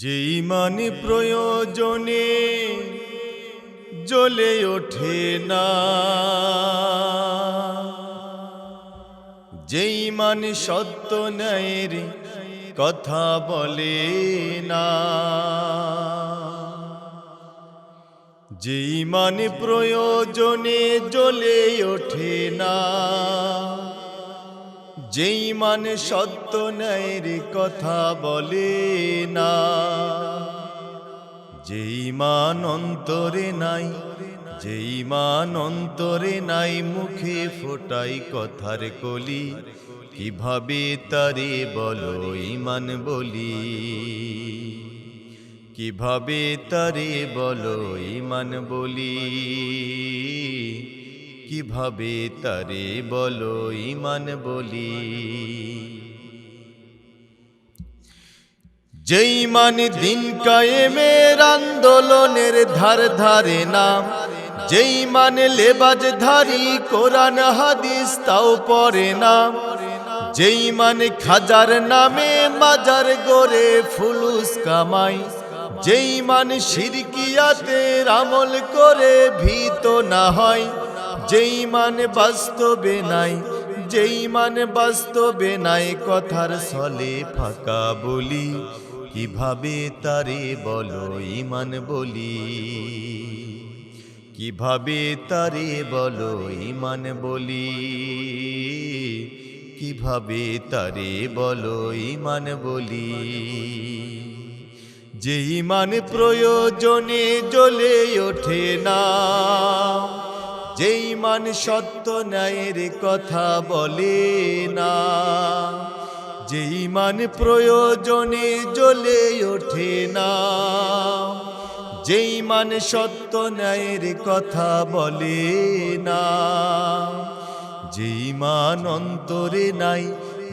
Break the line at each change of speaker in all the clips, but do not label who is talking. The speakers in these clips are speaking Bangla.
যে ঈমান প্রয়োজনে জ্বলে ওঠে না, যে ঈমান সত্য ন্যায়ের কথা বলে না, যে ঈমান প্রয়োজনে জ্বলে ওঠে না, যে ঈমান সত্য ন্যায়ের কথা বলে না, যে ঈমান অন্তরে নাই, যে ঈমান অন্তরে নাই, মুখে ফোটাই কথার কলি, কিভাবে তারে বলো ঈমান বলি, কিভাবে তারে বলো ঈমান বলি, কিভাবে তারে বলো ঈমান বলি। যে ঈমান দিন কায়েমের আন্দোলনের ধার ধারে না, যে ঈমান লেবাজধারী কোরআন হাদিস তাও পড়ে না, যে ঈমান খাজার নামে মাজার গড়ে ফুলুস কামাই, যে ঈমান শিরকিয়াতের আমল করে ভীত না হয়, যে ঈমান বাস্তবে নাই, যে ঈমান বাস্তবে নাই, কথার ছলে ফাঁকা বলি, কিভাবে তারে বলো ঈমান বলি, কিভাবে তারে বলো ঈমান বলি, কিভাবে তারে বলো ঈমান বলি। যে ঈমান প্রয়োজনে জ্বলে ওঠে না, যে ঈমান সত্য ন্যায়ের কথা বলে না, যে ঈমান প্রয়োজনে জ্বলে ওঠে না, যে ঈমান সত্য ন্যায়ের কথা বলে না, যে ঈমান অন্তরে নাই,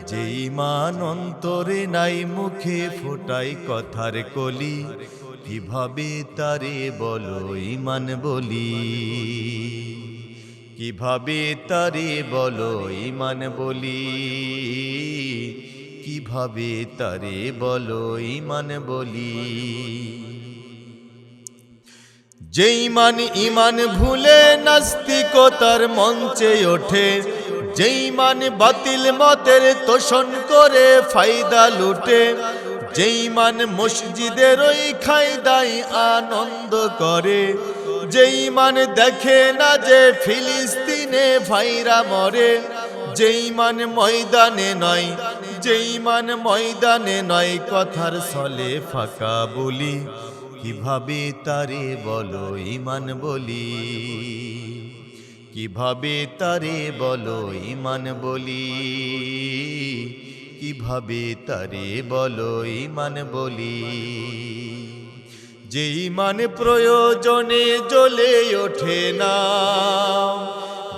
যে ঈমান অন্তরে নাই, মুখে ফোটাই কথার কলি, কিভাবে তারে বলো ঈমান বলি, কিভাবে তারে বলো ঈমান বলি, কিভাবে তারে বলো ঈমান বলি। যে ঈমান ঈমান ভুলে নাস্তিকতার মঞ্চে ওঠে, যে ঈমান বাতিল মতের তোষণ করে ফায়দা লুটে, যে ঈমান মসজিদের ওই খায়দায় আনন্দ করে, যে ঈমান দেখে না যে ফিলিস্তিনে ভাইরা মরে, যে ঈমান ময়দানে নয়, যে ঈমান ময়দানে নয়, কথার ছলে ফাঁকা বলি, কিভাবে তারে বলো ঈমান বলি, কিভাবে তারে বলো ঈমান বলি, কিভাবে তারে বলো ঈমান বলি। যে ঈমান প্রয়োজনে জ্বলে ওঠে না,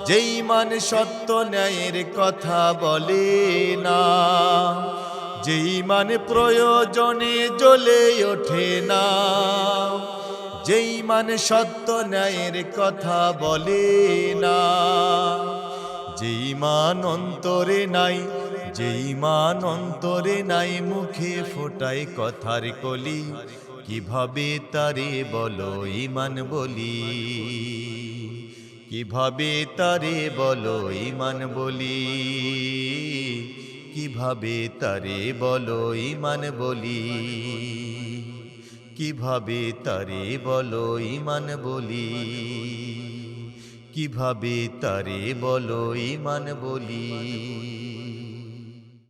যে ঈমান সত্য ন্যায়ের কথা বলে না, যে ঈমান প্রয়োজনে জ্বলে ওঠে না, যে ঈমান সত্য ন্যায়ের কথা বলে না, যে ঈমান অন্তরে নাই, যে ঈমান অন্তরে নাই, মুখে ফোটাই কথার কলি, কিভাবে তারে বলো ঈমান বলি, কিভাবে তারে বলো ঈমান বলি, কিভাবে তারে বলো ঈমান বলি, কিভাবে তারে বলো ঈমান বলি, কিভাবে তারে বলো ঈমান বলি।